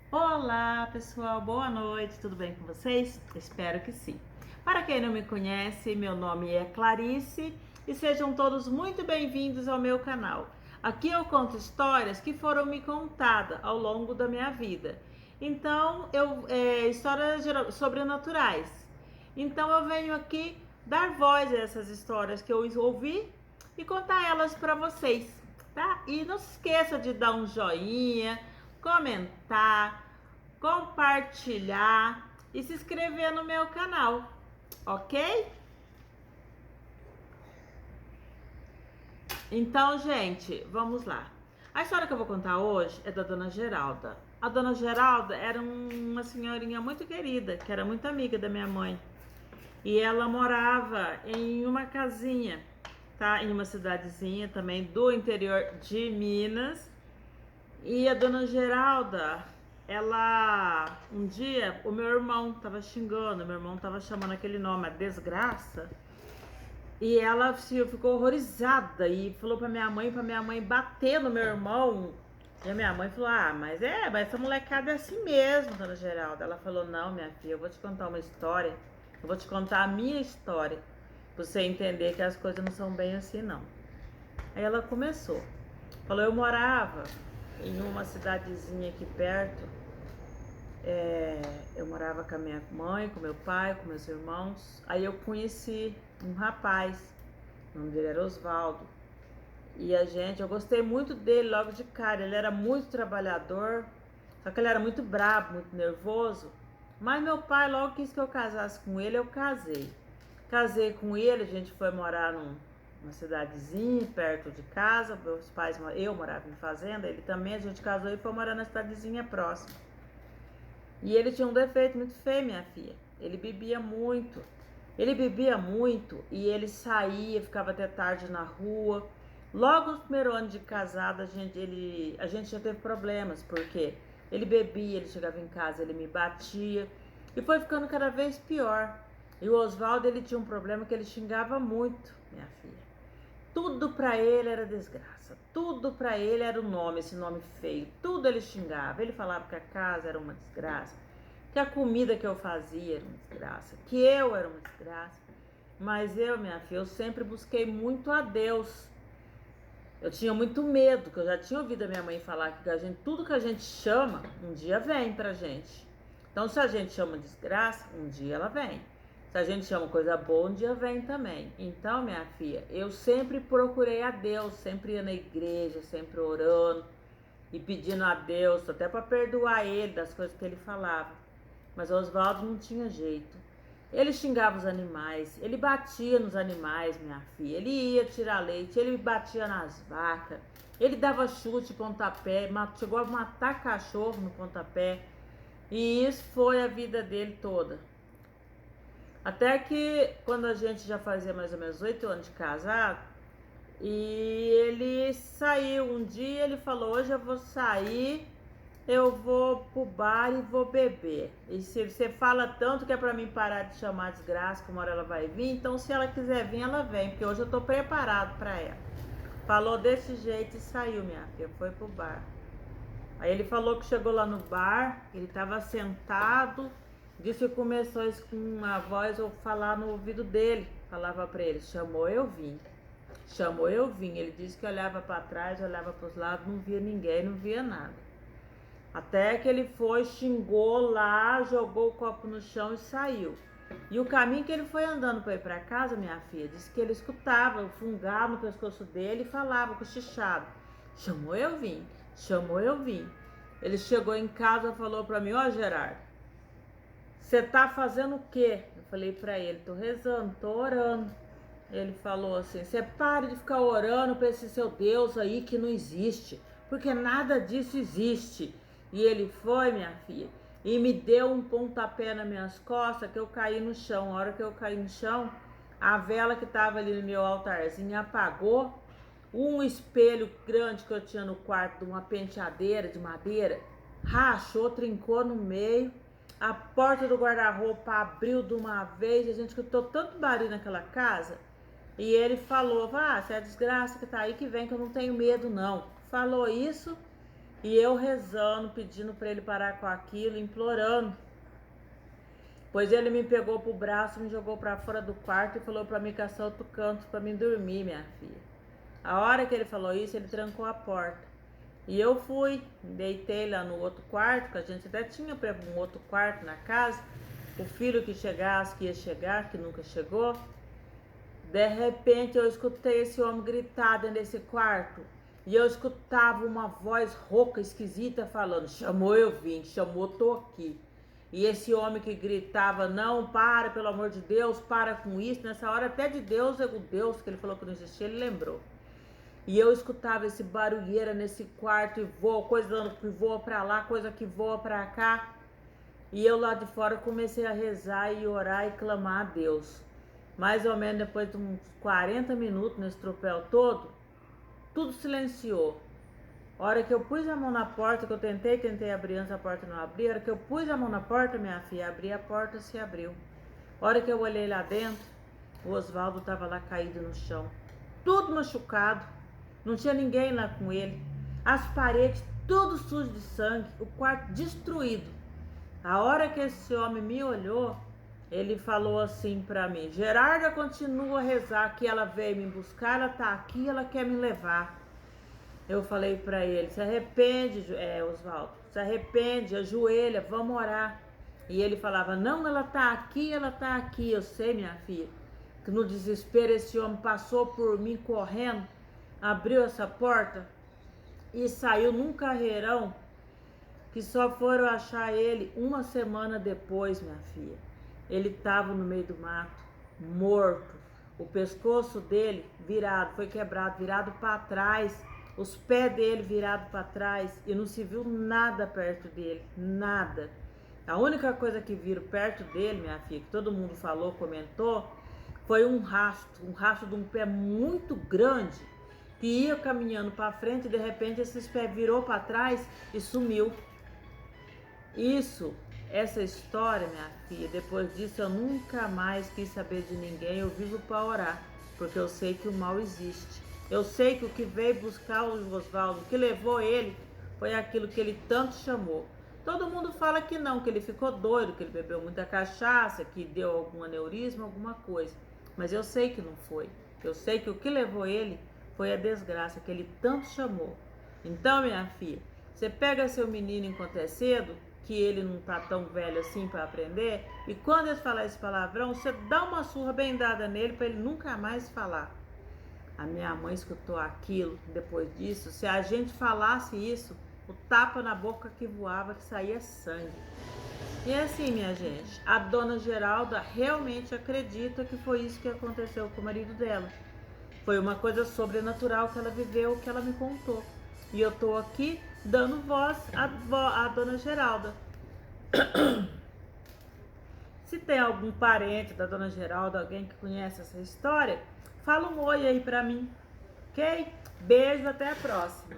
Olá, pessoal, boa noite, tudo bem com vocês? Espero que sim. Para quem não me conhece, meu nome é Clarice e sejam todos muito bem-vindos ao meu canal. Aqui eu conto histórias que foram me contadas ao longo da minha vida. Então, histórias sobrenaturais. Então, eu venho aqui dar voz a essas histórias que eu ouvi e contar elas para vocês, tá? E não se esqueça de dar um joinha, comentar, compartilhar e se inscrever no meu canal, ok? Então, gente, vamos lá. A história que eu vou contar hoje é da Dona Geralda. A Dona Geralda era uma senhorinha muito querida, que era muito amiga da minha mãe. E ela morava em uma casinha, tá? Em uma cidadezinha também do interior de Minas. E a Dona Geralda, um dia, o meu irmão tava xingando, meu irmão tava chamando aquele nome, a desgraça. E ela ficou horrorizada e falou pra minha mãe bater no meu irmão. E a minha mãe falou: Ah, mas essa molecada é assim mesmo, Dona Geralda. Ela falou: Não, minha filha, eu vou te contar uma história. Eu vou te contar a minha história, pra você entender que as coisas não são bem assim, não. Aí ela começou. Falou: Eu morava em uma cidadezinha aqui perto. Eu morava com a minha mãe, com meu pai, com meus irmãos. Aí eu conheci um rapaz, o nome dele era Osvaldo. E eu gostei muito dele logo de cara. Ele era muito trabalhador, só que ele era muito brabo, muito nervoso. Mas meu pai logo quis que eu casasse com ele, eu casei. Casei com ele, a gente foi morar numa cidadezinha perto de casa. Meus pais, eu morava em fazenda, ele também, a gente casou e foi morar na cidadezinha próxima. E ele tinha um defeito muito feio, minha filha. Ele bebia muito. Ele bebia muito e ele saía, ficava até tarde na rua. Logo no primeiro ano de casado, a gente já teve problemas, porque ele bebia, ele chegava em casa, ele me batia. E foi ficando cada vez pior. E o Oswaldo, ele tinha um problema que ele xingava muito, minha filha. Tudo pra ele era desgraça. Tudo pra ele era o nome, esse nome feio. Tudo ele xingava. Ele falava que a casa era uma desgraça, que a comida que eu fazia era uma desgraça, que eu era uma desgraça. Mas eu, minha filha, eu sempre busquei muito a Deus. Eu tinha muito medo, que eu já tinha ouvido a minha mãe falar que tudo que a gente chama, um dia vem pra gente. Então, se a gente chama desgraça, um dia ela vem. Se a gente chama coisa boa, um dia vem também. Então, minha filha, eu sempre procurei a Deus, sempre ia na igreja, sempre orando e pedindo a Deus, até para perdoar ele das coisas que ele falava. Mas o Oswaldo não tinha jeito. Ele xingava os animais, ele batia nos animais, minha filha. Ele ia tirar leite, ele batia nas vacas, ele dava chute, pontapé, chegou a matar cachorro no pontapé. E isso foi a vida dele toda. Até que quando a gente já fazia mais ou menos 8 anos de casado, e ele saiu um dia, ele falou: Hoje eu vou sair, eu vou pro bar e vou beber. E se você fala tanto que é pra mim parar de chamar desgraça, que uma hora ela vai vir, então se ela quiser vir, ela vem, porque hoje eu tô preparado pra ela. Falou desse jeito e saiu, minha filha, foi pro bar. Aí ele falou que chegou lá no bar, ele tava sentado, disse que começou com uma voz ou falar no ouvido dele. Falava pra ele: Chamou, eu vim. Chamou, eu vim. Ele disse que olhava para trás, olhava para os lados, não via ninguém, não via nada. Até que ele foi, xingou lá, jogou o copo no chão e saiu. E o caminho que ele foi andando para ir para casa, minha filha, disse que ele escutava o fungado no pescoço dele e falava cochichado: Chamou, eu vim. Chamou, eu vim. Ele chegou em casa e falou para mim: Ó, Gerardo, você tá fazendo o quê? Eu falei para ele: Tô rezando, tô orando. Ele falou assim: Você pare de ficar orando para esse seu Deus aí que não existe, porque nada disso existe. E ele foi, minha filha, e me deu um pontapé nas minhas costas que eu caí no chão. A hora que eu caí no chão, a vela que estava ali no meu altarzinho apagou. Um espelho grande que eu tinha no quarto, de uma penteadeira de madeira, rachou, trincou no meio. A porta do guarda-roupa abriu de uma vez. A gente escutou tanto barulho naquela casa. E ele falou: se é a desgraça que tá aí que vem, que eu não tenho medo, não. Falou isso. E eu rezando, pedindo para ele parar com aquilo, implorando. Pois ele me pegou pro braço, me jogou para fora do quarto e falou para mim caçar outro canto para mim dormir, minha filha. A hora que ele falou isso, ele trancou a porta. E eu fui, deitei lá no outro quarto, que a gente até tinha um outro quarto na casa. O filho que chegasse, que ia chegar, que nunca chegou. De repente eu escutei esse homem gritar dentro desse quarto. E eu escutava uma voz rouca, esquisita, falando: chamou, eu vim, chamou, tô aqui. E esse homem que gritava: não, para, pelo amor de Deus, para com isso. Nessa hora até de Deus, o Deus que ele falou que não existia, ele lembrou. E eu escutava esse barulheira nesse quarto, e voa, coisa que voa pra lá, coisa que voa pra cá. E eu lá de fora comecei a rezar e orar e clamar a Deus. Mais ou menos depois de uns 40 minutos nesse tropel todo, tudo silenciou. A hora que eu pus a mão na porta, que eu tentei abrir antes, a porta não abria. A hora que eu pus a mão na porta, minha filha, abri a porta, se abriu. A hora que eu olhei lá dentro, o Osvaldo estava lá caído no chão, tudo machucado, não tinha ninguém lá com ele. As paredes tudo sujo de sangue, o quarto destruído. A hora que esse homem me olhou, ele falou assim pra mim: Gerarda continua a rezar, que ela veio me buscar, ela tá aqui, ela quer me levar. Eu falei pra ele: se arrepende, Osvaldo, se arrepende, ajoelha, vamos orar. E ele falava: não, ela tá aqui, ela tá aqui. Eu sei, minha filha, que no desespero esse homem passou por mim correndo, abriu essa porta e saiu num carreirão que só foram achar ele uma semana depois, minha filha. Ele estava no meio do mato, morto, o pescoço dele virado, foi quebrado, virado para trás, os pés dele virados para trás, e não se viu nada perto dele, nada. A única coisa que viram perto dele, minha filha, que todo mundo falou, comentou, foi um rastro de um pé muito grande, que ia caminhando para frente e de repente esses pés virou para trás e sumiu. Essa história, minha filha, depois disso eu nunca mais quis saber de ninguém. Eu vivo para orar, porque eu sei que o mal existe. Eu sei que o que veio buscar o Osvaldo, o que levou ele, foi aquilo que ele tanto chamou. Todo mundo fala que não, que ele ficou doido, que ele bebeu muita cachaça, que deu algum aneurisma, alguma coisa. Mas eu sei que não foi. Eu sei que o que levou ele foi a desgraça que ele tanto chamou. Então, minha filha, você pega seu menino enquanto é cedo, que ele não tá tão velho assim para aprender, e quando ele falar esse palavrão, você dá uma surra bem dada nele para ele nunca mais falar. A minha mãe escutou aquilo depois disso. Se a gente falasse isso, o tapa na boca que voava, que saía sangue. E assim, minha gente, a dona Geralda realmente acredita que foi isso que aconteceu com o marido dela. Foi uma coisa sobrenatural que ela viveu, que ela me contou. E eu tô aqui dando voz à dona Geralda. Se tem algum parente da dona Geralda, alguém que conhece essa história, fala um oi aí pra mim, ok? Beijo, até a próxima.